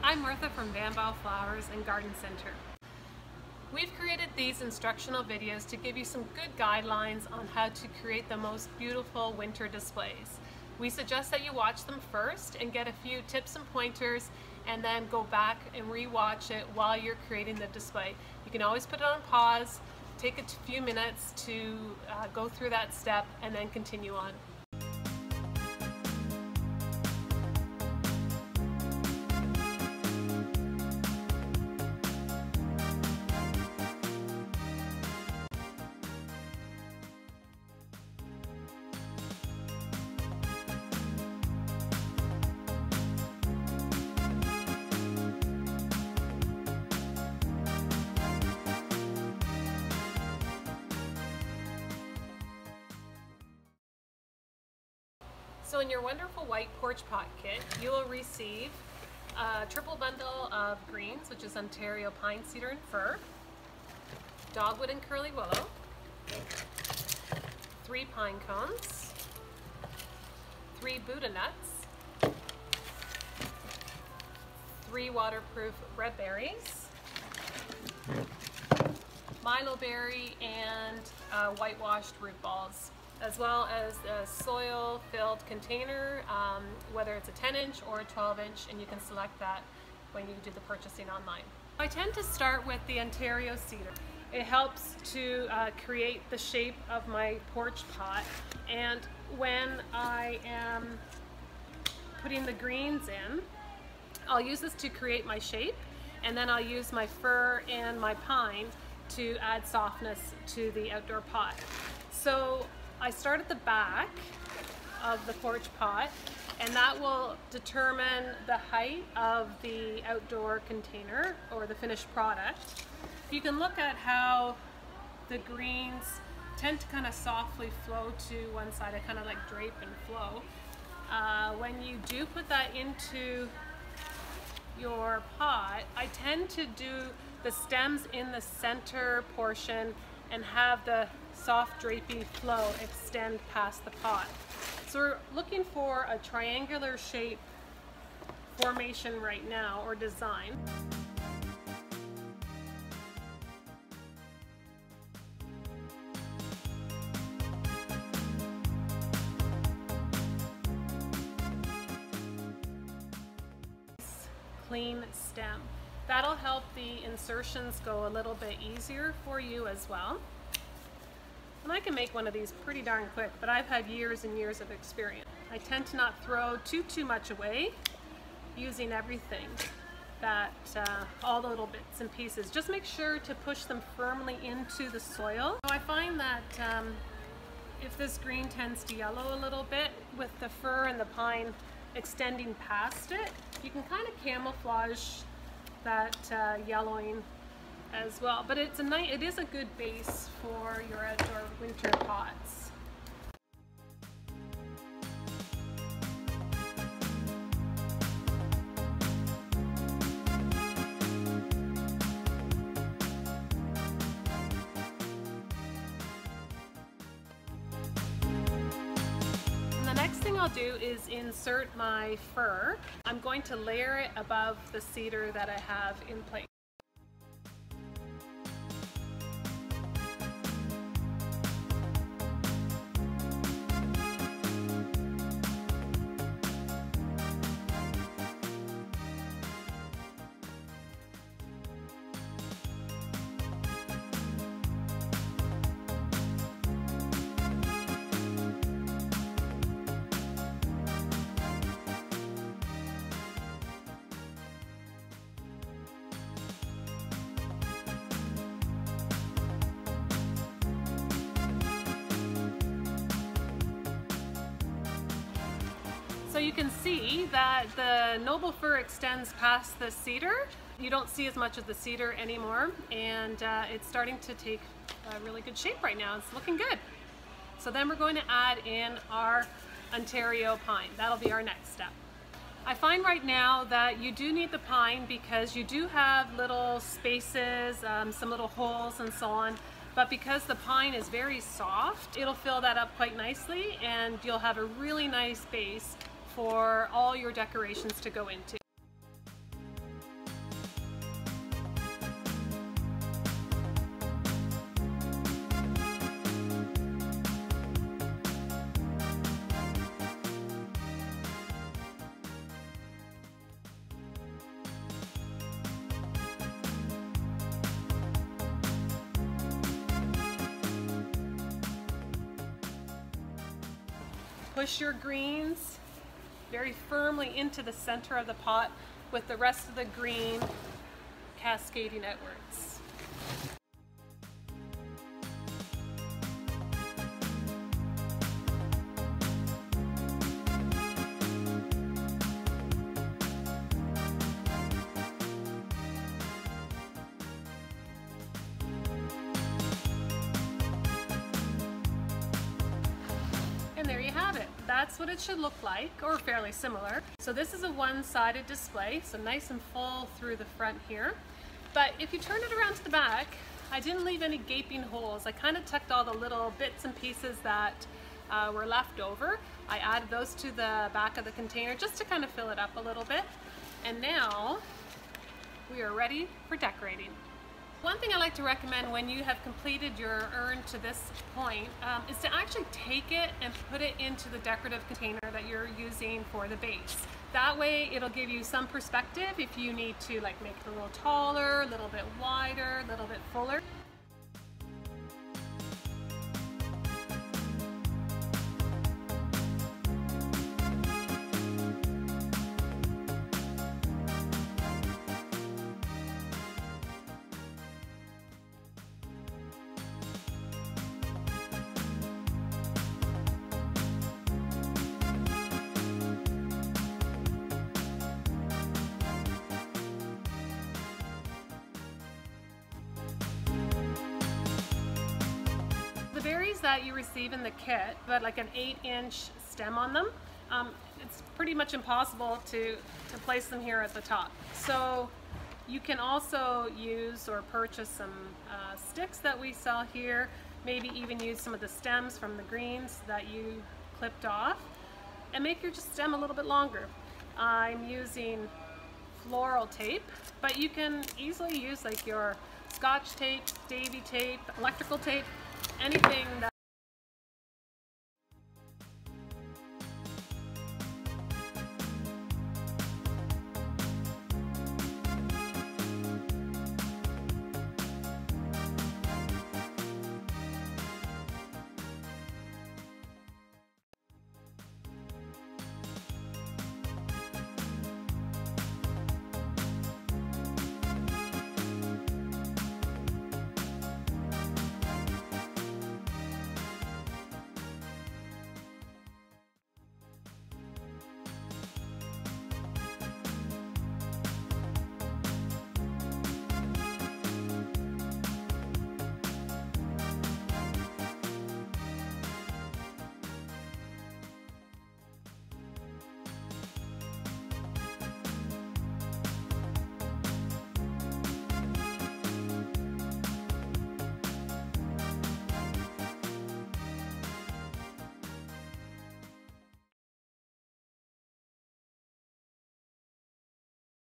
I'm Martha from Belle Flowers and Garden Center. We've created these instructional videos to give you some good guidelines on how to create the most beautiful winter displays. We suggest that you watch them first and get a few tips and pointers, and then go back and re-watch it while you're creating the display. You can always put it on pause, take a few minutes to go through that step, and then continue on. So in your wonderful white porch pot kit, you will receive a triple bundle of greens, which is Ontario pine, cedar, and fir, dogwood and curly willow, 3 pine cones, 3 Buddha nuts, 3 waterproof red berries, milo berry, and whitewashed root balls, as well as a soil-filled container, whether it's a 10-inch or a 12-inch, and you can select that when you do the purchasing online. I tend to start with the Ontario cedar. It helps to create the shape of my porch pot, and when I am putting the greens in, I'll use this to create my shape, and then I'll use my fir and my pine to add softness to the outdoor pot. So I start at the back of the porch pot, and that will determine the height of the outdoor container or the finished product. You can look at how the greens tend to kind of softly flow to one side. I kind of like drape and flow. When you do put that into your pot, I tend to do the stems in the center portion and have the soft drapey flow extend past the pot. So we're looking for a triangular shape formation right now, or design. Clean stem. That'll help the insertions go a little bit easier for you as well. And I can make one of these pretty darn quick, but I've had years and years of experience. I tend to not throw too much away, using everything, that all the little bits and pieces. Just make sure to push them firmly into the soil. So I find that if this green tends to yellow a little bit, with the fir and the pine extending past it, you can kind of camouflage that yellowing as well. But it is a good base for your outdoor winter pots. And the next thing I'll do is insert my fir. I'm going to layer it above the cedar that I have in place. So you can see that the noble fir extends past the cedar. You don't see as much of the cedar anymore, and it's starting to take a really good shape right now. It's looking good. So then we're going to add in our Ontario pine. That'll be our next step. I find right now that you do need the pine because you do have little spaces, some little holes and so on. But because the pine is very soft, it'll fill that up quite nicely, and you'll have a really nice base for all your decorations to go into. push your greens very firmly into the center of the pot with the rest of the green cascading outwards. And there you have it. That's what it should look like, or fairly similar. So this is a one-sided display, so nice and full through the front here. But if you turn it around to the back, I didn't leave any gaping holes. I kind of tucked all the little bits and pieces that were left over. I added those to the back of the container just to kind of fill it up a little bit. And now we are ready for decorating. One thing I like to recommend when you have completed your urn to this point is to actually take it and put it into the decorative container that you're using for the base. That way it'll give you some perspective if you need to like make it a little taller, a little bit wider, a little bit fuller. The berries that you receive in the kit, but like an 8-inch stem on them, it's pretty much impossible to place them here at the top. So you can also use or purchase some sticks that we sell here, maybe even use some of the stems from the greens that you clipped off and make your stem a little bit longer. I'm using floral tape, but you can easily use like your Scotch tape, Davy tape, electrical tape, anything that